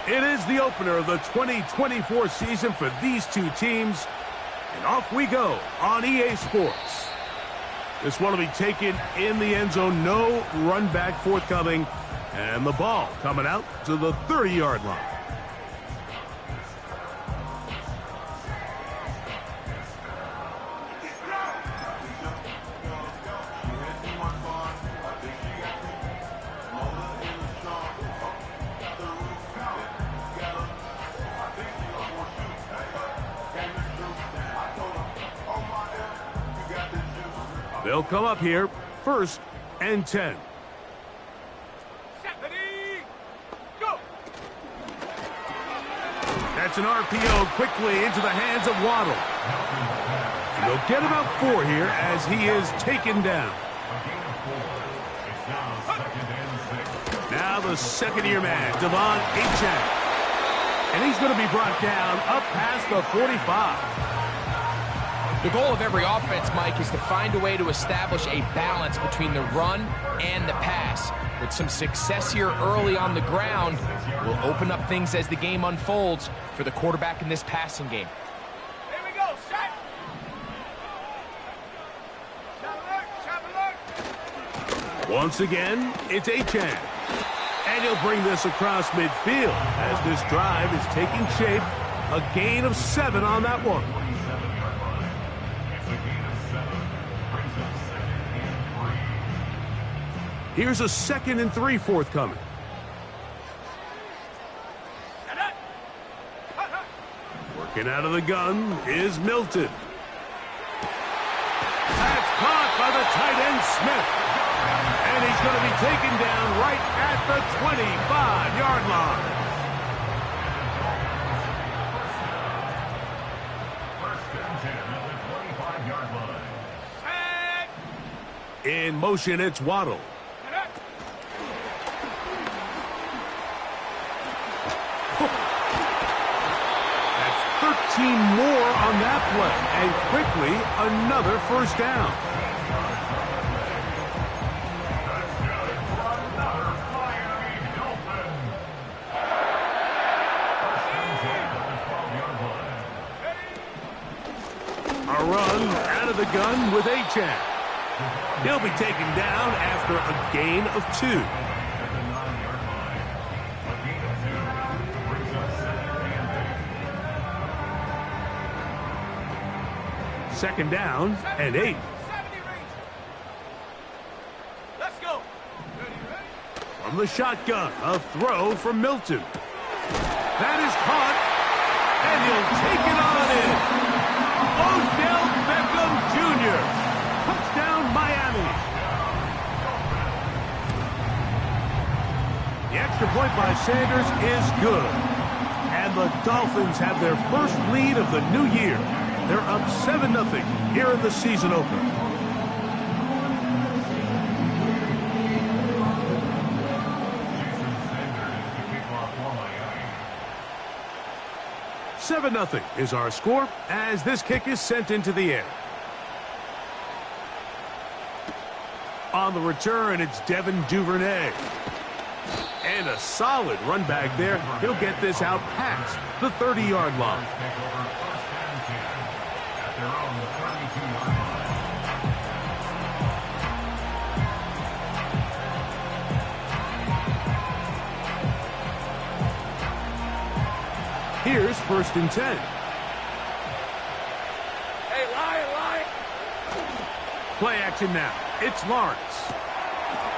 It is the opener of the 2024 season for these two teams. And off we go on EA Sports. This one will be taken in the end zone. No run back forthcoming. And the ball coming out to the 30-yard line. They'll come up here, 1st and 10. That's an RPO quickly into the hands of Waddle. And they'll get about 4 here as he is taken down. Now the second-year man, Devon Achane. And he's going to be brought down up past the 45. The goal of every offense, Mike, is to find a way to establish a balance between the run and the pass. With some success here early on the ground, will open up things as the game unfolds for the quarterback in this passing game. Here we go, set! Once again, it's Achane. And he'll bring this across midfield as this drive is taking shape. A gain of 7 on that one. Here's a 2nd and 3 forthcoming. Working out of the gun is Milton. That's caught by the tight end Smith. And he's going to be taken down right at the 25-yard line. In motion, it's Waddle. That's 13 more on that play. And quickly, another 1st down. A run out of the gun with Achane. He'll be taken down after a gain of 2. Second down and 8. Let's go. From the shotgun, a throw from Milton. That is caught, and he'll take it on in. Odell Beckham Jr. Touchdown, Miami. The extra point by Sanders is good. And the Dolphins have their first lead of the new year. They're up 7-0 here in the season opener. $7-0 is our score as this kick is sent into the air. On the return, it's Devin Duvernay. And a solid run back there. He'll get this out past the 30-yard line. Here's 1st and 10. Hey, Lion! Play action now. It's Lawrence.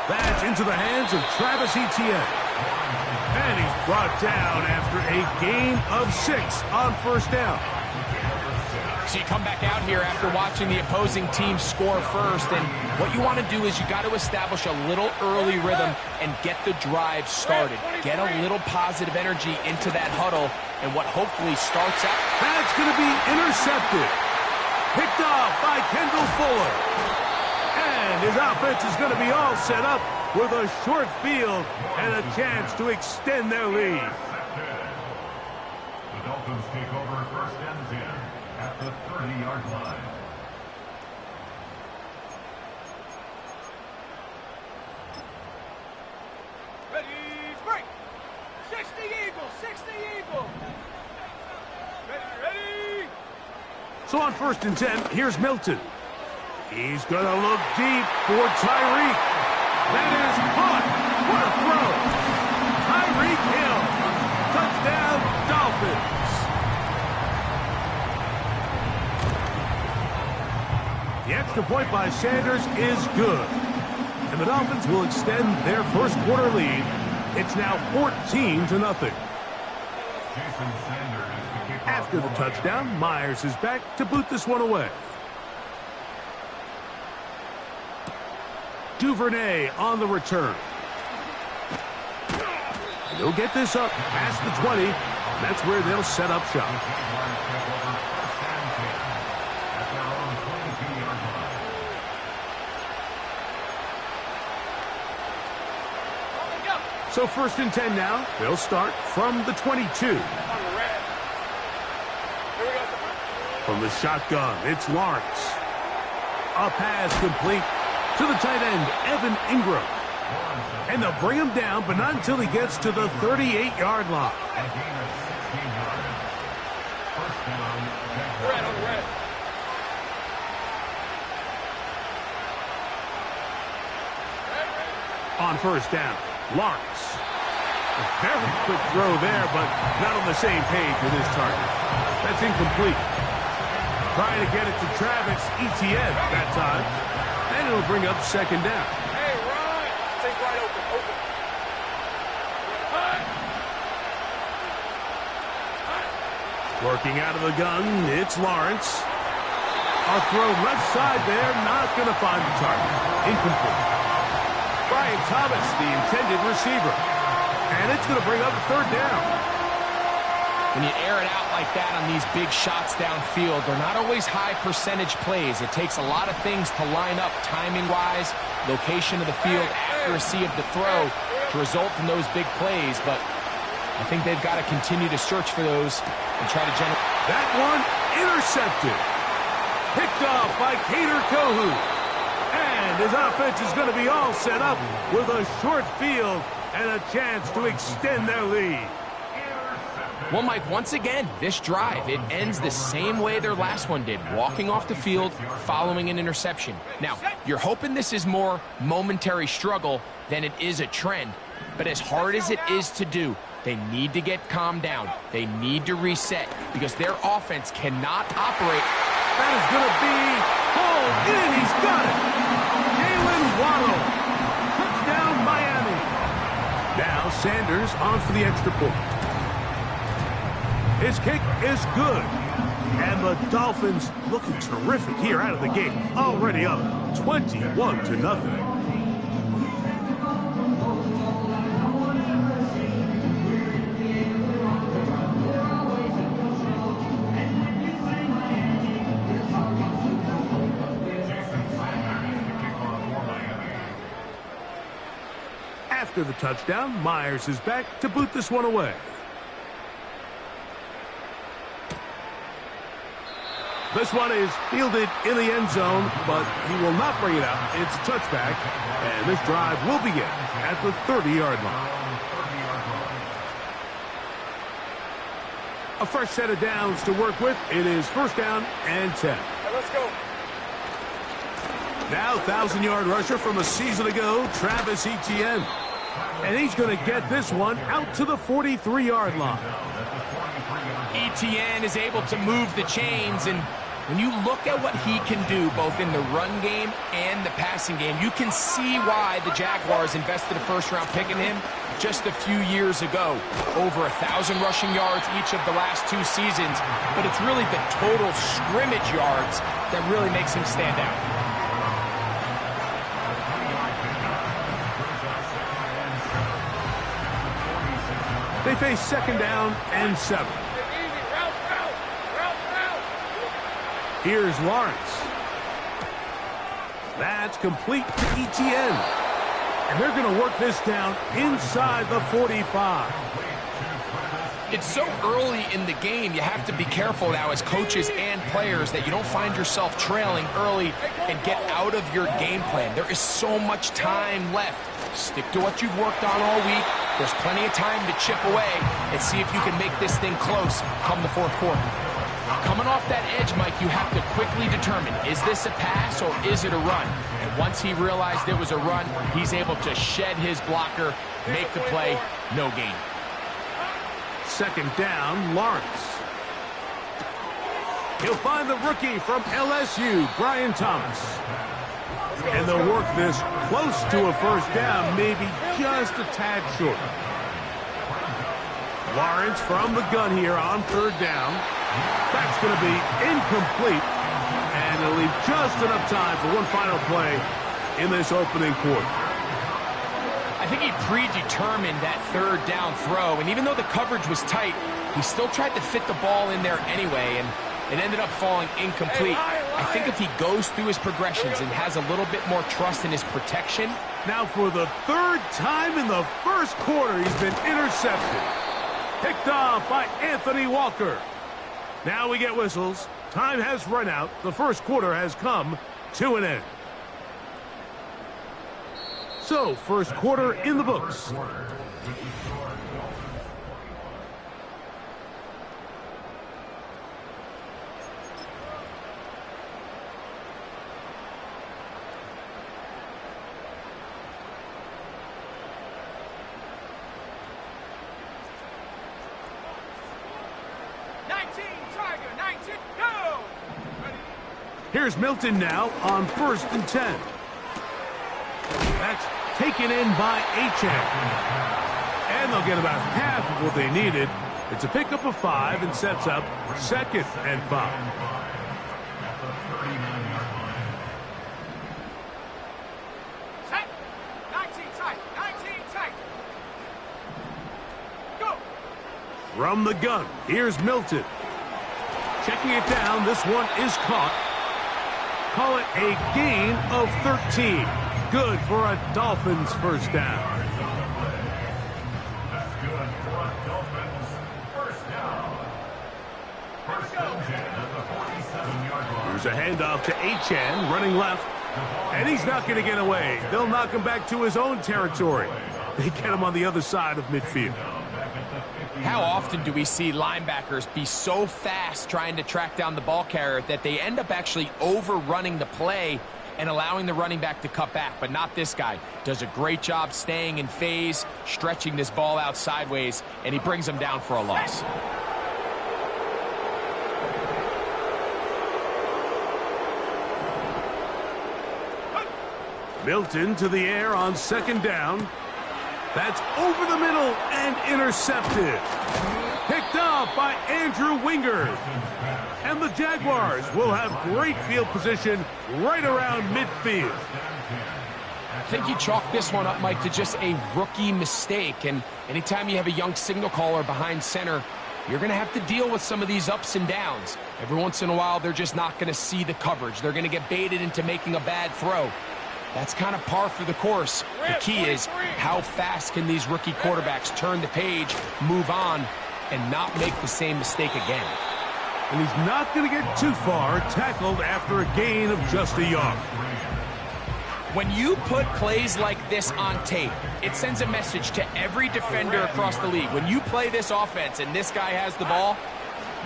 That's into the hands of Travis Etienne. And he's brought down after a gain of 6 on 1st down. So you come back out here after watching the opposing team score first, and what you want to do is you got to establish a little early rhythm and get the drive started. Get a little positive energy into that huddle, and what hopefully starts out. That's going to be intercepted. Picked off by Kendall Fuller. And his offense is going to be all set up with a short field and a chance to extend their lead. The Dolphins take over 1st and 10 at the 30-yard line. So on 1st and 10, here's Milton. He's going to look deep for Tyreek. That is caught. What a throw. Tyreek Hill. Touchdown, Dolphins. The extra point by Sanders is good. And the Dolphins will extend their first quarter lead. It's now 14-0. After the touchdown, Myers is back to boot this one away. Duvernay on the return. And they'll get this up past the 20. And that's where they'll set up shop. So 1st and 10 now. They'll start from the 22. From the shotgun, it's Lawrence. A pass complete to the tight end, Evan Ingram. And they'll bring him down, but not until he gets to the 38-yard line. On 1st down, Lawrence. A fairly quick throw there, but not on the same page with his target. That's incomplete. Trying to get it to Travis Etienne that time. And it'll bring up 2nd down. Hey, run! Think right open. Working out of the gun, it's Lawrence. A throw left side there, not going to find the target. Incomplete. Brian Thomas, the intended receiver. And it's going to bring up 3rd down. When you air it out like that on these big shots downfield, they're not always high percentage plays. It takes a lot of things to line up timing-wise, location of the field, accuracy of the throw to result in those big plays. But I think they've got to continue to search for those and try to generate. That one intercepted. Picked off by Cater Kohu. And his offense is going to be all set up with a short field and a chance to extend their lead. Well, Mike, once again, this drive, it ends the same way their last one did, walking off the field, following an interception. Now, you're hoping this is more momentary struggle than it is a trend, but as hard as it is to do, they need to get calmed down. They need to reset because their offense cannot operate. That is going to be pulled in. He's got it. Jalen Waddle. Touchdown, Miami. Now Sanders on for the extra point. His kick is good. And the Dolphins looking terrific here out of the gate. Already up 21-0. After the touchdown, Myers is back to boot this one away. This one is fielded in the end zone, but he will not bring it out. It's touchback, and this drive will begin at the 30-yard line. A fresh set of downs to work with. It is 1st down and 10. Let's go. Now 1,000-yard rusher from a season ago, Travis Etienne. And he's going to get this one out to the 43-yard line. Etienne is able to move the chains, and when you look at what he can do both in the run game and the passing game, you can see why the Jaguars invested a first-round pick in him just a few years ago. Over 1,000 rushing yards each of the last 2 seasons, but it's really the total scrimmage yards that really makes him stand out. They face 2nd down and 7. Here's Lawrence. That's complete to Etienne. And they're going to work this down inside the 45. It's so early in the game, you have to be careful now as coaches and players that you don't find yourself trailing early and get out of your game plan. There is so much time left. Stick to what you've worked on all week. There's plenty of time to chip away and see if you can make this thing close come the 4th quarter. Coming off that edge, Mike, you have to quickly determine, is this a pass or is it a run? And once he realized it was a run, he's able to shed his blocker, make the play, no gain. Second down, Lawrence. He'll find the rookie from LSU, Brian Thomas. And they'll work this close to a first down, maybe just a tad short. Lawrence from the gun here on third down. That's going to be incomplete. And it'll leave just enough time for one final play in this opening quarter. I think he predetermined that third down throw, and even though the coverage was tight, he still tried to fit the ball in there anyway, and it ended up falling incomplete. I think if he goes through his progressions and has a little bit more trust in his protection. Now for the third time in the first quarter, he's been intercepted. Picked off by Anthony Walker. Now we get whistles. Time has run out. The first quarter has come to an end. So, first quarter in the books. Here's Milton now on 1st and 10. That's taken in by Achane. And they'll get about half of what they needed. It's a pickup of 5 and sets up 2nd and 5. Set. 19 tight. 19 tight. Go. From the gun, here's Milton. Checking it down, this one is caught. Call it a gain of 13. Good for a Dolphins first down. Here's a handoff to Achane, running left. And he's not going to get away. They'll knock him back to his own territory. They get him on the other side of midfield. How often do we see linebackers be so fast trying to track down the ball carrier that they end up actually overrunning the play and allowing the running back to cut back? But not this guy. Does a great job staying in phase, stretching this ball out sideways, and he brings him down for a loss. Milton to the air on 2nd down. That's over the middle and intercepted. Picked off by Andrew Wingard. And the Jaguars will have great field position right around midfield. I think you chalk this one up, Mike, to just a rookie mistake. And anytime you have a young signal caller behind center, you're going to have to deal with some of these ups and downs. Every once in a while, they're just not going to see the coverage. They're going to get baited into making a bad throw. That's kind of par for the course. The key is how fast can these rookie quarterbacks turn the page, move on, and not make the same mistake again. And he's not going to get too far, tackled after a gain of just a yard. When you put plays like this on tape, it sends a message to every defender across the league. When you play this offense and this guy has the ball,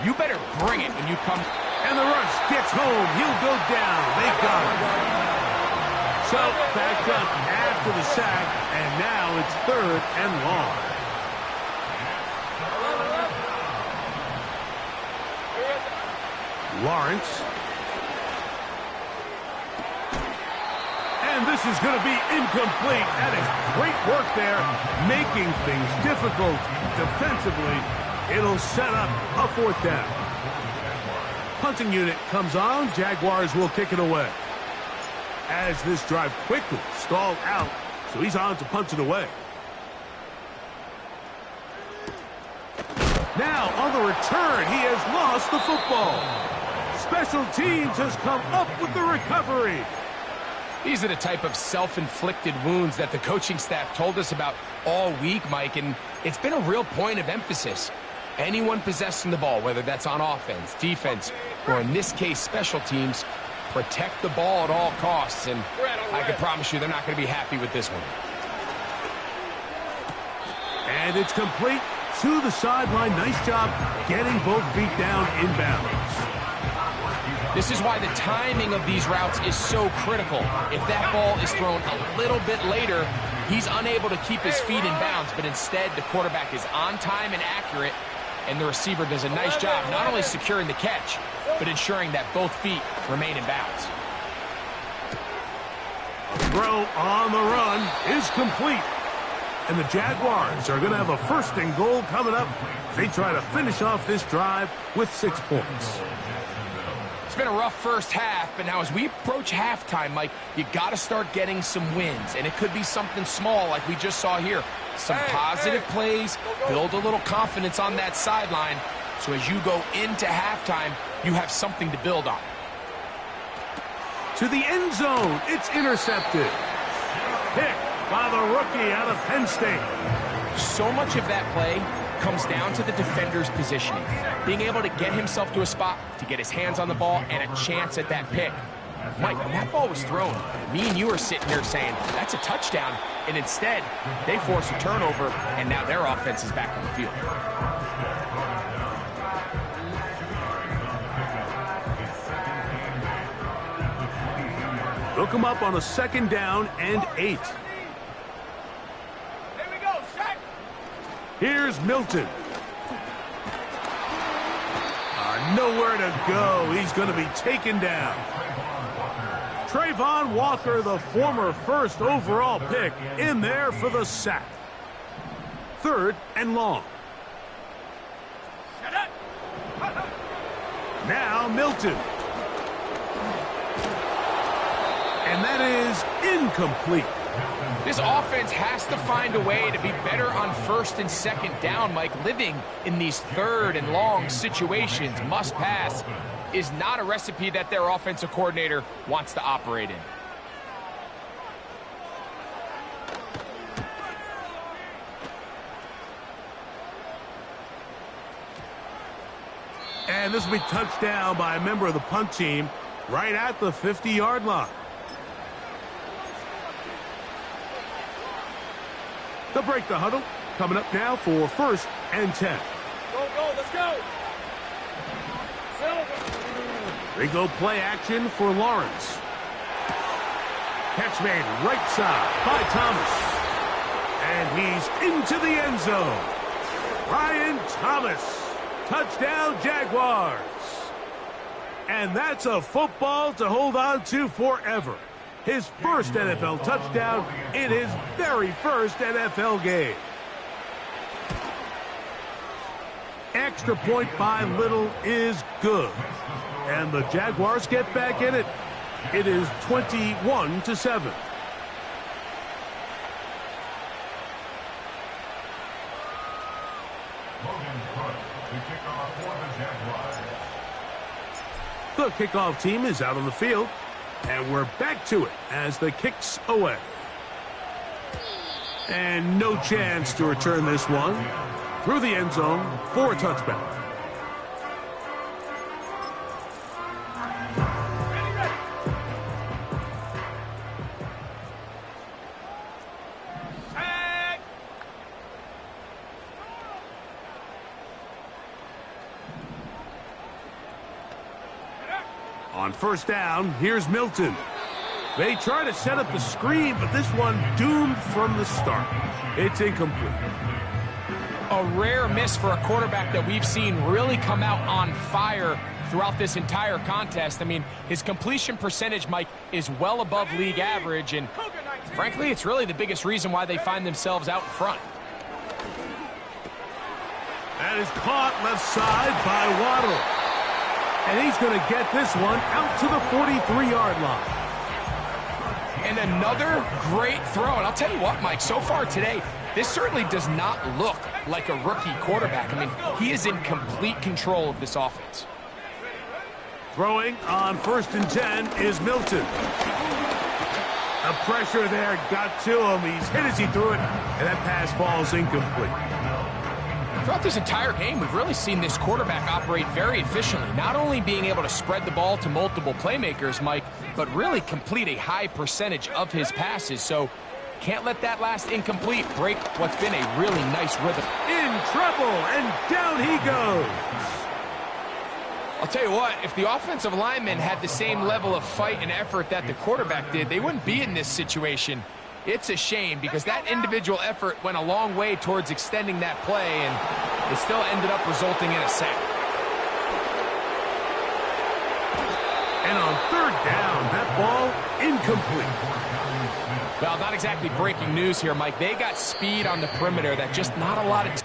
you better bring it when you come. And the rush gets home. He'll go down. They got him. So, backed up after the sack, and now it's 3rd and long. Lawrence. And this is going to be incomplete. That is great work there, making things difficult defensively. It'll set up a 4th down. Punting unit comes on. Jaguars will kick it away. As this drive quickly stalled out, so he's on to punch it away. Now, on the return, he has lost the football. Special teams has come up with the recovery. These are the type of self-inflicted wounds that the coaching staff told us about all week, Mike, and it's been a real point of emphasis. Anyone possessing the ball, whether that's on offense, defense, or in this case, special teams, protect the ball at all costs, and I can promise you they're not going to be happy with this one. And it's complete to the sideline. Nice job getting both feet down inbounds. This is why the timing of these routes is so critical. If that ball is thrown a little bit later, he's unable to keep his feet in bounds, but instead the quarterback is on time and accurate, and the receiver does a nice job not only securing the catch, but ensuring that both feet remain in bounds. A throw on the run is complete. And the Jaguars are going to have a 1st and goal coming up. They try to finish off this drive with 6 points. It's been a rough first half, but now as we approach halftime, Mike, you got to start getting some wins. And it could be something small like we just saw here. Some positive plays, build a little confidence on that sideline. So as you go into halftime, you have something to build on. To the end zone, it's intercepted. Pick by the rookie out of Penn State. So much of that play comes down to the defender's positioning. Being able to get himself to a spot, to get his hands on the ball, and a chance at that pick. Mike, when that ball was thrown, me and you are sitting there saying, that's a touchdown, and instead, they force a turnover, and now their offense is back on the field. They'll come up on a 2nd down and 8. Here's Milton. Nowhere to go. He's going to be taken down. Trayvon Walker, the former 1st overall pick, in there for the sack. 3rd and long. Now Milton. And that is incomplete. This offense has to find a way to be better on 1st and 2nd down, Mike. Living in these 3rd and long situations, must pass, is not a recipe that their offensive coordinator wants to operate in. And this will be touched down by a member of the punt team right at the 50-yard line. They'll break the huddle. Coming up now for 1st and 10. Go, let's go. They go play action for Lawrence. Catch made right side by Thomas. And he's into the end zone. Ryan Thomas. Touchdown, Jaguars. And that's a football to hold on to forever. His 1st NFL touchdown in his very 1st NFL game. Extra point by Little is good. And the Jaguars get back in it. It is 21-7. The kickoff team is out on the field. And we're back to it as the kick's away. And no chance to return this one through the end zone for a touchback. On 1st down, here's Milton. They try to set up the screen, but this one doomed from the start. It's incomplete. A rare miss for a quarterback that we've seen really come out on fire throughout this entire contest. I mean, his completion percentage, Mike, is well above league average, and frankly, it's really the biggest reason why they find themselves out in front. That is caught left side by Waddle. And he's going to get this one out to the 43-yard line. And another great throw. And I'll tell you what, Mike, so far today, this certainly does not look like a rookie quarterback. I mean, he is in complete control of this offense. Throwing on 1st and 10 is Milton. The pressure there got to him. He's hit as he threw it, and that pass falls incomplete. Throughout this entire game, we've really seen this quarterback operate very efficiently, not only being able to spread the ball to multiple playmakers, Mike, but really complete a high percentage of his passes. So can't let that last incomplete break what's been a really nice rhythm. In trouble, and down he goes. I'll tell you what, if the offensive linemen had the same level of fight and effort that the quarterback did, they wouldn't be in this situation. It's a shame because that individual effort went a long way towards extending that play, and it still ended up resulting in a sack. And on third down, that ball incomplete. Well, not exactly breaking news here, Mike. They got speed on the perimeter that just not a lot of...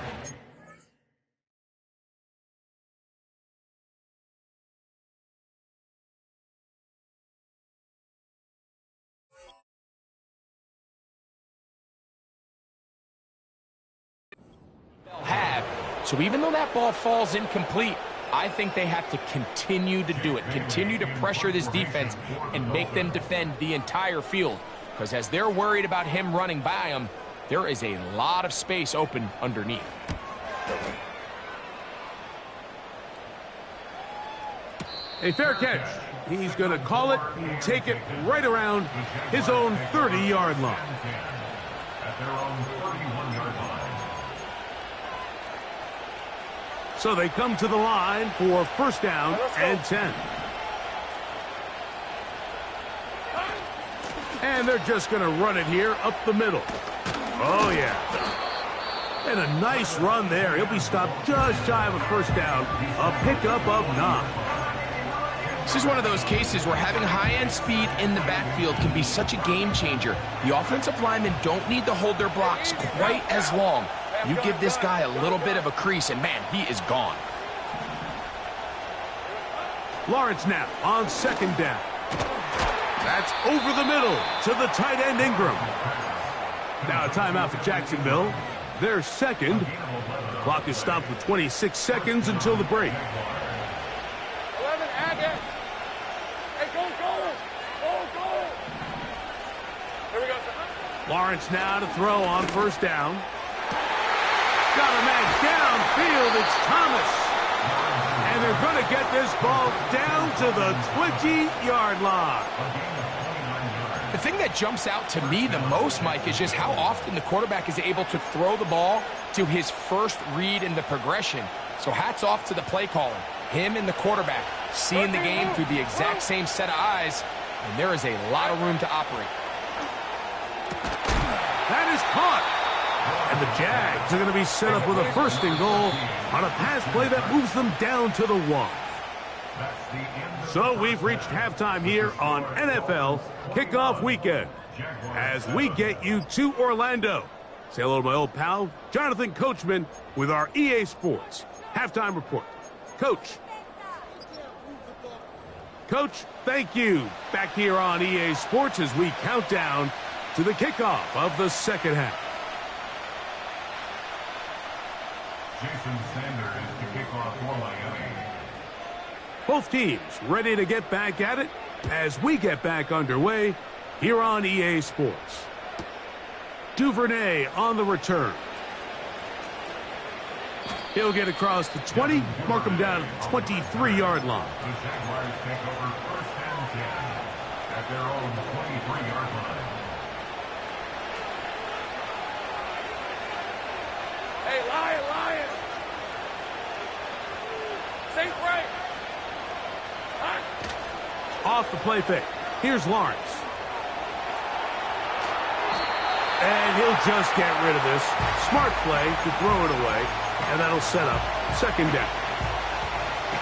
have. So even though that ball falls incomplete, I think they have to continue to do it, continue to pressure this defense and make them defend the entire field. Because as they're worried about him running by them, there is a lot of space open underneath. A fair catch. He's going to call it, take it right around his own 30-yard line. At their own 31-yard line. So they come to the line for first down and 10. And they're just going to run it here up the middle. Oh, yeah. And a nice run there. He'll be stopped just shy of a first down. A pickup of 9. This is one of those cases where having high-end speed in the backfield can be such a game changer. The offensive linemen don't need to hold their blocks quite as long. You give this guy a little bit of a crease, and, man, he is gone. Lawrence now on second down. That's over the middle to the tight end Ingram. Now a timeout for Jacksonville. Their second. The clock is stopped with 26 seconds until the break. 11, Agate. Hey, go. Here we go, sir. Lawrence now to throw on first down. Got a man downfield. It's Thomas. And they're going to get this ball down to the 20-yard line. The thing that jumps out to me the most, Mike, is just how often the quarterback is able to throw the ball to his first read in the progression. So hats off to the play caller. Him and the quarterback seeing the game through the exact same set of eyes, and there is a lot of room to operate. That is caught. And the Jags are going to be set up with a first and goal on a pass play that moves them down to the 1. So we've reached halftime here on NFL Kickoff Weekend as we get you to Orlando. Say hello to my old pal, Jonathan Coachman, with our EA Sports Halftime Report. Coach, thank you. Back here on EA Sports as we count down to the kickoff of the second half. Jason Sanders to kick off for Miami. Both teams ready to get back at it as we get back underway here on EA Sports. Duvernay on the return. He'll get across the 20, mark him down at the 23-yard line. The Jaguars take over first and 10 at their own 23-yard line. Hey, Lion. Safe right. Off the play fake. Here's Lawrence. And he'll just get rid of this. Smart play to throw it away, and that'll set up second down.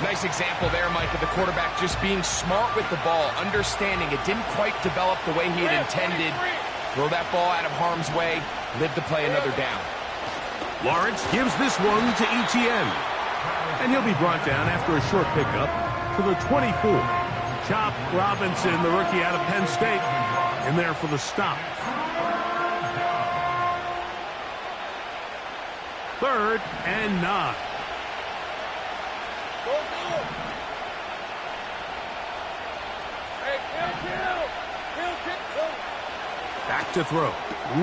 Nice example there, Mike, of the quarterback just being smart with the ball, understanding it didn't quite develop the way he had intended. Throw that ball out of harm's way, live to play another down. Lawrence gives this one to Etienne. And he'll be brought down after a short pickup to the 24. Chop Robinson, the rookie out of Penn State, in there for the stop. Third and 9. Hey, kill. Back to throw.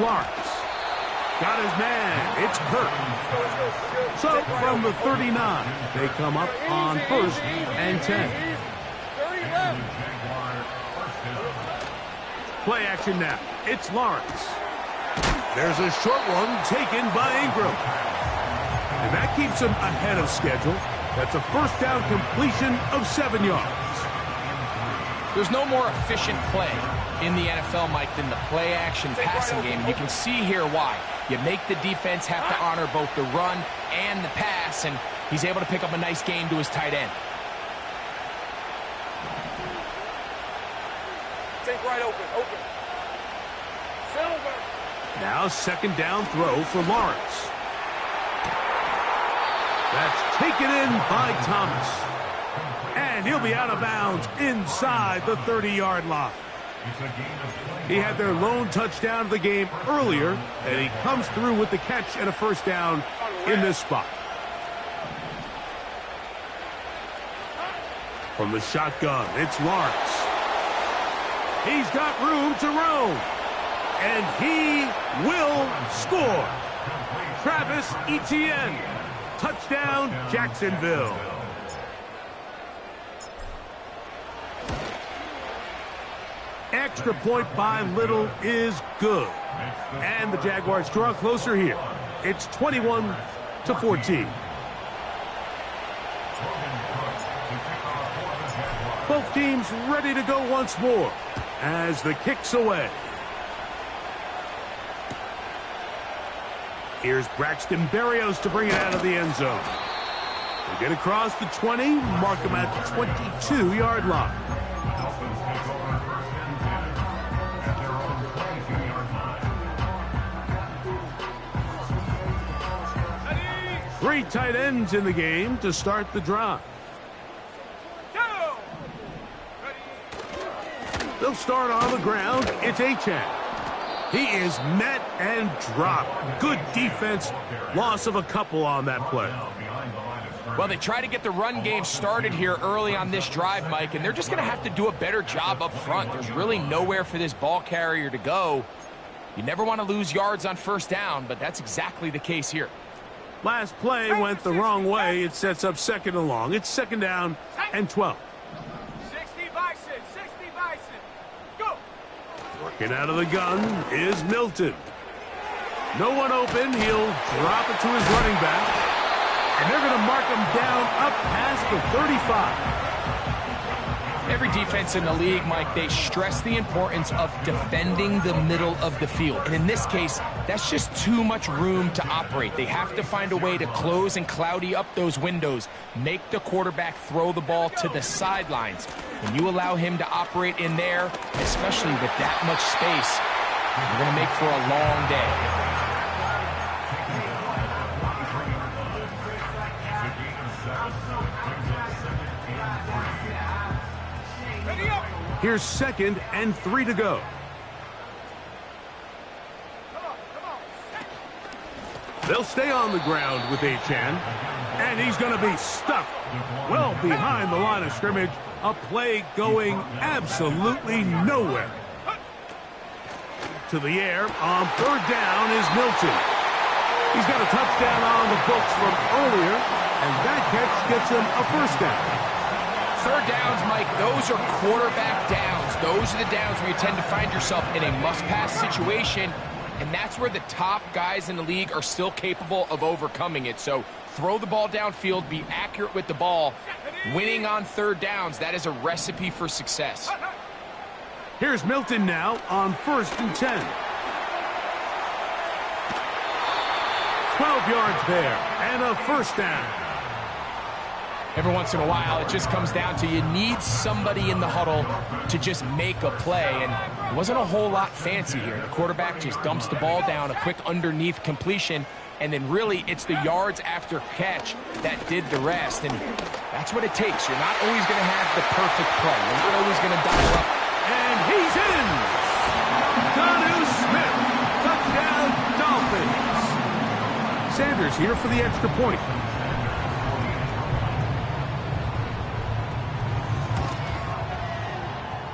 Lawrence. Got his man. It's Kirk. So from the 39, they come up on first and 10. Play action now. It's Lawrence. There's a short one taken by Ingram. And that keeps him ahead of schedule. That's a first down completion of 7 yards. There's no more efficient play in the NFL, Mike, than the play-action passing game. And you can see here why. You make the defense have to honor both the run and the pass, and he's able to pick up a nice gain to his tight end. Take right open. Silver. Now second down throw for Lawrence. That's taken in by Thomas. And he'll be out of bounds inside the 30-yard line. He had their lone touchdown of the game earlier, and he comes through with the catch and a first down in this spot. From the shotgun, it's Lawrence. He's got room to roam, and he will score. Travis Etienne, touchdown Jacksonville. Extra point by Little is good. And the Jaguars draw closer here. It's 21-14. Both teams ready to go once more as the kick's away. Here's Braxton Berrios to bring it out of the end zone. They get across the 20, mark him at the 22-yard line. Three tight ends in the game to start the drive. They'll start on the ground. It's Achane. He is met and dropped. Good defense. Loss of a couple on that play. Well, they try to get the run game started here early on this drive, Mike, and they're just going to have to do a better job up front. There's really nowhere for this ball carrier to go. You never want to lose yards on first down, but that's exactly the case here. Last play went the wrong way. It sets up second and long. It's second down and 12. 60 Bison. Go. Working out of the gun is Milton. No one open. He'll drop it to his running back. And they're going to mark him down up past the 35. Every defense in the league, Mike, they stress the importance of defending the middle of the field. And in this case, that's just too much room to operate. They have to find a way to close and cloudy up those windows, make the quarterback throw the ball to the sidelines. When you allow him to operate in there, especially with that much space, you're going to make for a long day. Here's second and 3 to go. They'll stay on the ground with Achane, and he's going to be stuck well behind the line of scrimmage. A play going absolutely nowhere. To the air on third down is Milton. He's got a touchdown on the books from earlier, and that catch gets him a first down. Third downs, Mike, those are quarterback downs. Those are the downs where you tend to find yourself in a must-pass situation, and that's where the top guys in the league are still capable of overcoming it. So throw the ball downfield, be accurate with the ball. Winning on third downs, that is a recipe for success. Here's Milton now on first and 10. 12 yards there, and a first down. Every once in a while, it just comes down to you need somebody in the huddle to just make a play, and it wasn't a whole lot fancy here. The quarterback just dumps the ball down, a quick underneath completion, and then really it's the yards after catch that did the rest, and that's what it takes. You're not always going to have the perfect play. You're not always going to dial up. And he's in! Jonnu Smith, touchdown Dolphins. Sanders here for the extra point.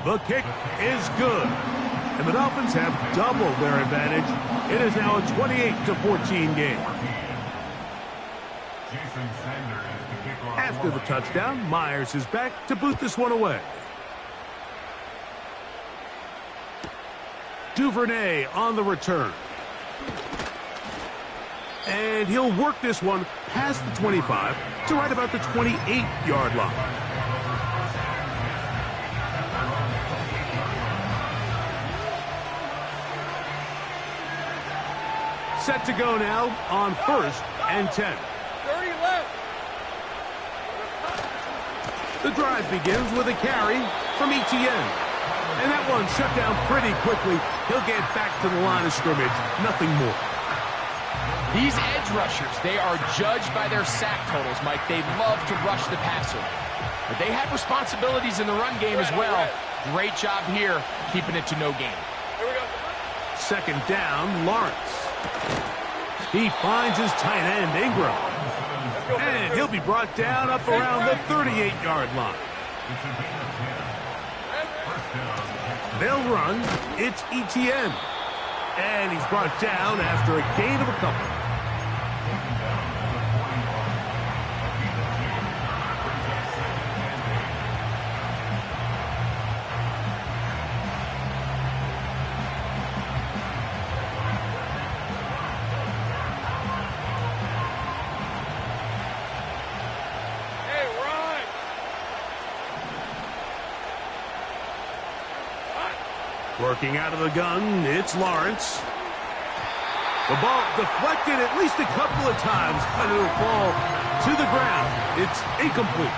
The kick is good, and the Dolphins have doubled their advantage. It is now a 28-14 game. After the touchdown, Myers is back to boot this one away. Duvernay on the return. And he'll work this one past the 25 to right about the 28-yard line. Set to go now on 1st and 10. 30 left. The drive begins with a carry from Etienne. And that one shut down pretty quickly. He'll get back to the line of scrimmage. Nothing more. These edge rushers, they are judged by their sack totals, Mike. They love to rush the passer. But they have responsibilities in the run game as well. Great job here, keeping it to no gain. Here we go. Second down, Lawrence. He finds his tight end, Ingram. And he'll be brought down up around the 38-yard line. They'll run. It's Etienne. And he's brought down after a gain of a couple. Working out of the gun, it's Lawrence. The ball deflected at least a couple of times, but it'll fall to the ground. It's incomplete.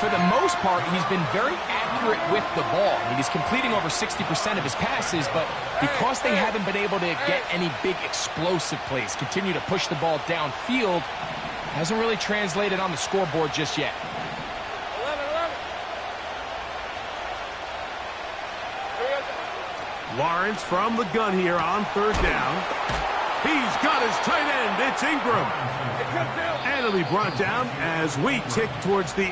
For the most part, he's been very accurate with the ball. I mean, he's completing over 60% of his passes, but because they haven't been able to get any big explosive plays, continue to push the ball downfield, hasn't really translated on the scoreboard just yet. Lawrence from the gun here on 3rd down. He's got his tight end. It's Ingram. And it'll be brought down as we tick towards the...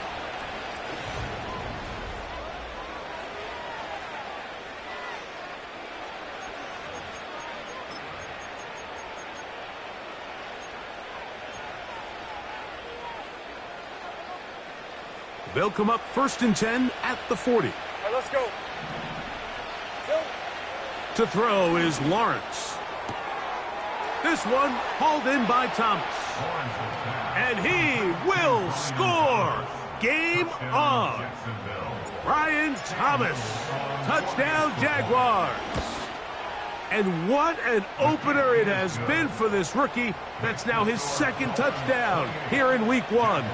They'll come up 1st and 10 at the 40. All right, let's go. To throw is Lawrence. This one hauled in by Thomas. And he will score. Game on. Brian Thomas. Touchdown Jaguars. And what an opener it has been for this rookie. That's now his 2nd touchdown here in week 1.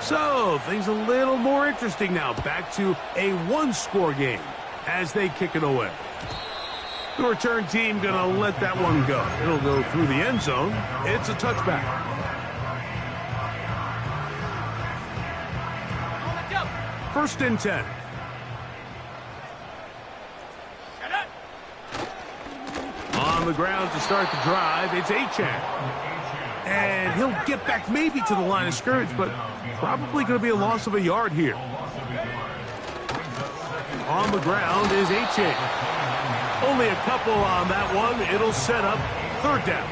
So, things a little more interesting now. Back to a 1-score game as they kick it away. The return team going to let that one go. It'll go through the end zone. It's a touchback. 1st and 10. On the ground to start the drive, it's Achane. And he'll get back maybe to the line of scrimmage, but probably going to be a loss of a yard here. On the ground is Achane. Only a couple on that one. It'll set up 3rd down.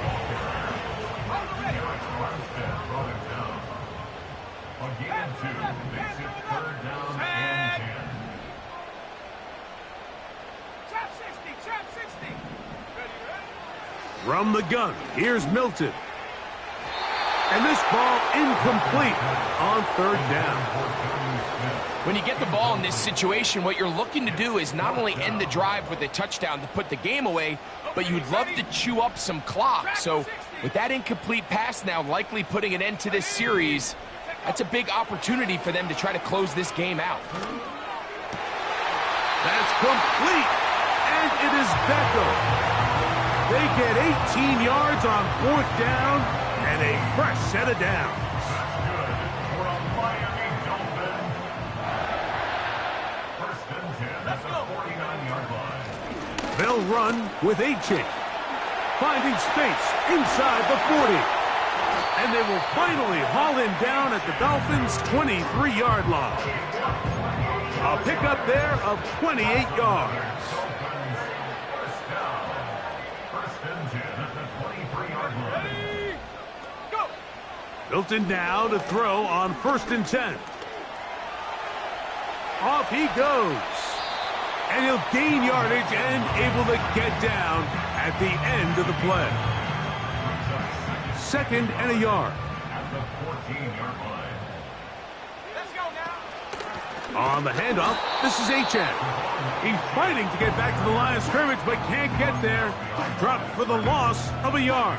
From the gun, here's Milton. And this ball incomplete on 3rd down. When you get the ball in this situation, what you're looking to do is not only end the drive with a touchdown to put the game away, but you'd love to chew up some clock. So with that incomplete pass now likely putting an end to this series, that's a big opportunity for them to try to close this game out. That's complete, and it is Beckham. They get 18 yards on 4th down and a fresh set of downs. They'll run with Achane, finding space inside the 40. And they will finally haul him down at the Dolphins' 23-yard line. A pickup there of 28 yards. Milton now to throw on 1st and 10. off he goes. And he'll gain yardage and able to get down at the end of the play. 2nd and a yard. At the 14-yard line. Let's go now. On the handoff, this is Achane. He's fighting to get back to the line of scrimmage, but can't get there. Dropped for the loss of a yard.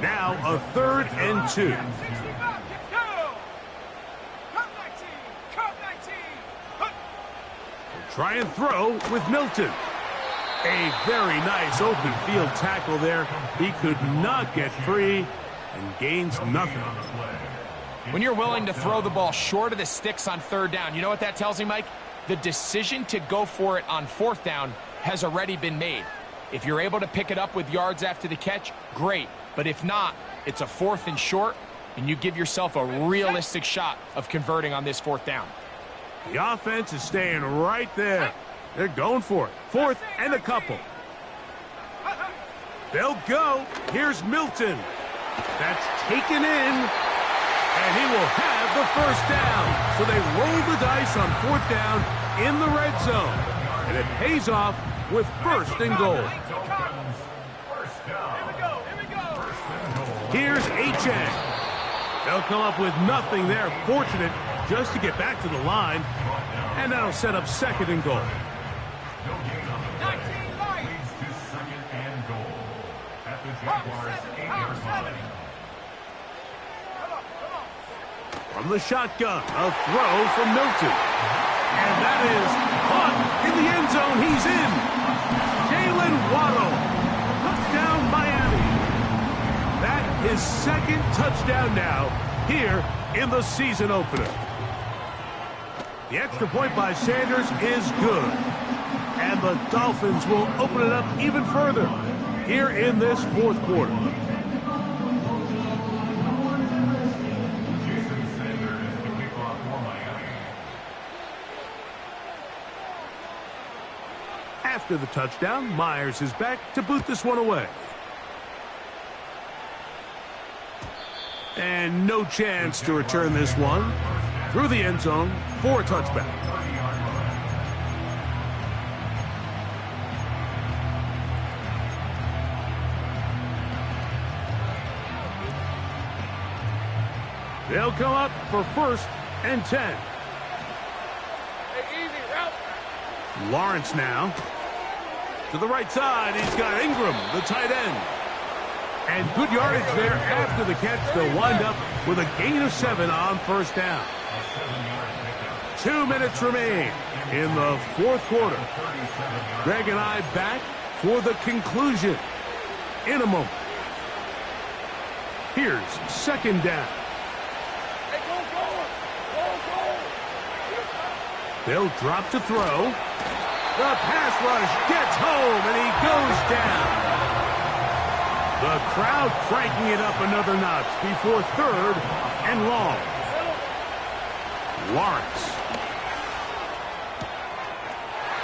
Now a 3rd and 2. 65, go! Cut 19, cut 19. Cut. Try and throw with Milton. A very nice open field tackle there. He could not get free and gains nothing. When you're willing to throw the ball short of the sticks on 3rd down, you know what that tells me, Mike? The decision to go for it on 4th down has already been made. If you're able to pick it up with yards after the catch, great. But if not, it's a 4th and short, and you give yourself a realistic shot of converting on this 4th down. The offense is staying right there. They're going for it. 4th and a couple. They'll go. Here's Milton. That's taken in, and he will have the 1st down. So they roll the dice on 4th down in the red zone, and it pays off with 1st and goal. Here's Achane. They'll come up with nothing there. Fortunate just to get back to the line, and that'll set up 2nd and goal. From the shotgun, a throw from Milton. And that is caught in the end zone. He's in. Jalen Waddle. Touchdown, Miami. That is 2nd touchdown now here in the season opener. The extra point by Sanders is good. And the Dolphins will open it up even further here in this 4th quarter. After the touchdown, Myers is back to boot this one away. And no chance to return this one through the end zone for a touchback. They'll come up for 1st and 10. Hey, easy, route. Lawrence now. To the right side, he's got Ingram, the tight end. And good yardage there after the catch. They'll wind up with a gain of 7 on 1st down. 2 minutes remain in the 4th quarter. Greg and I back for the conclusion in a moment. Here's 2nd down. Hey, go. They'll drop to throw. The pass rush gets home, and he goes down. The crowd cranking it up another notch before 3rd and long. Lawrence.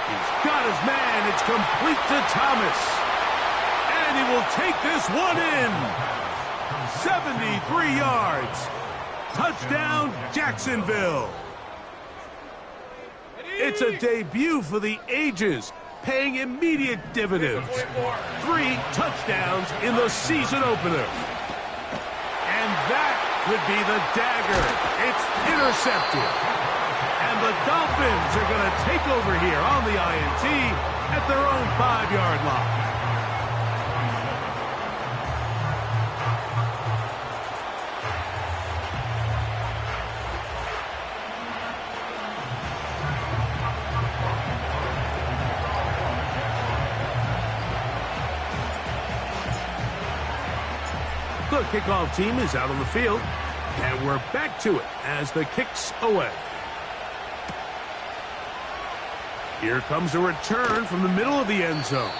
He's got his man. It's complete to Thomas. And he will take this one in. 73 yards. Touchdown, Jacksonville. It's a debut for the ages, paying immediate dividends. 3 touchdowns in the season opener. And that would be the dagger. It's intercepted. And the Dolphins are going to take over here on the INT at their own 5-yard line. The kickoff team is out on the field, and we're back to it as the kick's away. Here comes a return from the middle of the end zone.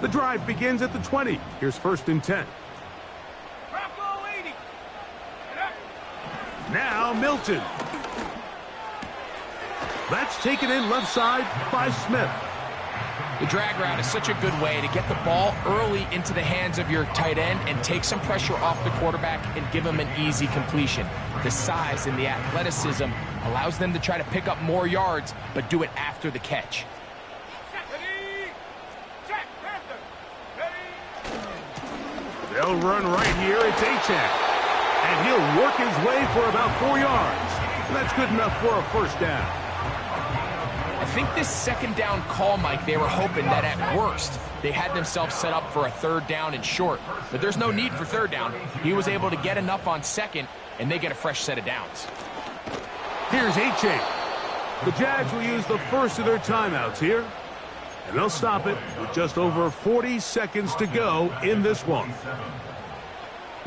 The drive begins at the 20. Here's 1st and 10. Now Milton. That's taken in left side by Smith. The drag route is such a good way to get the ball early into the hands of your tight end and take some pressure off the quarterback and give him an easy completion. The size and the athleticism allows them to try to pick up more yards, but do it after the catch. Ready? Check. Panther. Ready? They'll run right here. It's Achek. And he'll work his way for about 4 yards. And that's good enough for a first down. I think this second down call, Mike, they were hoping that at worst they had themselves set up for a third down and short. But there's no need for third down. He was able to get enough on second, and they get a fresh set of downs. Here's Achek. The Jags will use the first of their timeouts here. And they'll stop it with just over 40 seconds to go in this one.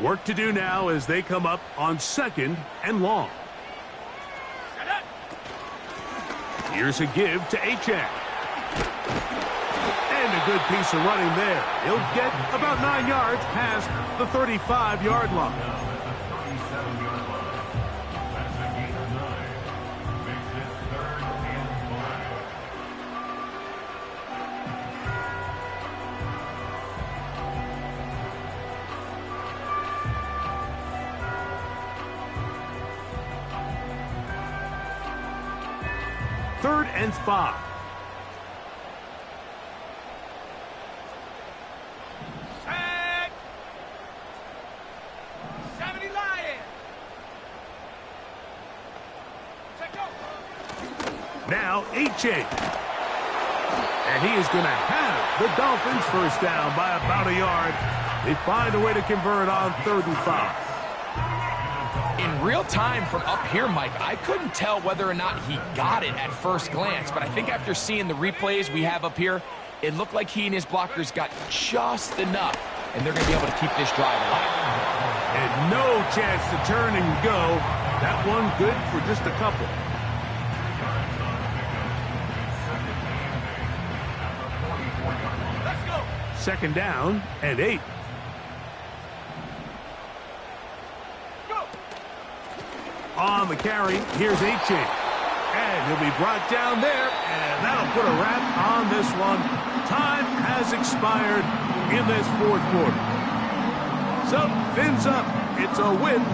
Work to do now as they come up on 2nd and long. Here's a give to Achek. And a good piece of running there. He'll get about 9 yards past the 35-yard line. Third and 5. Set. 70 Lions. Check go. Now Achek. And he is going to have the Dolphins first down by about a yard. They find a way to convert on 3rd and 5. In real time from up here, Mike, I couldn't tell whether or not he got it at first glance, but I think after seeing the replays we have up here, it looked like he and his blockers got just enough, and they're going to be able to keep this drive alive. And no chance to turn and go. That one good for just a couple. Let's go. 2nd down and 8. On the carry, here's Achek. And he'll be brought down there, and that'll put a wrap on this one. Time has expired in this 4th quarter. So, fins up. It's a win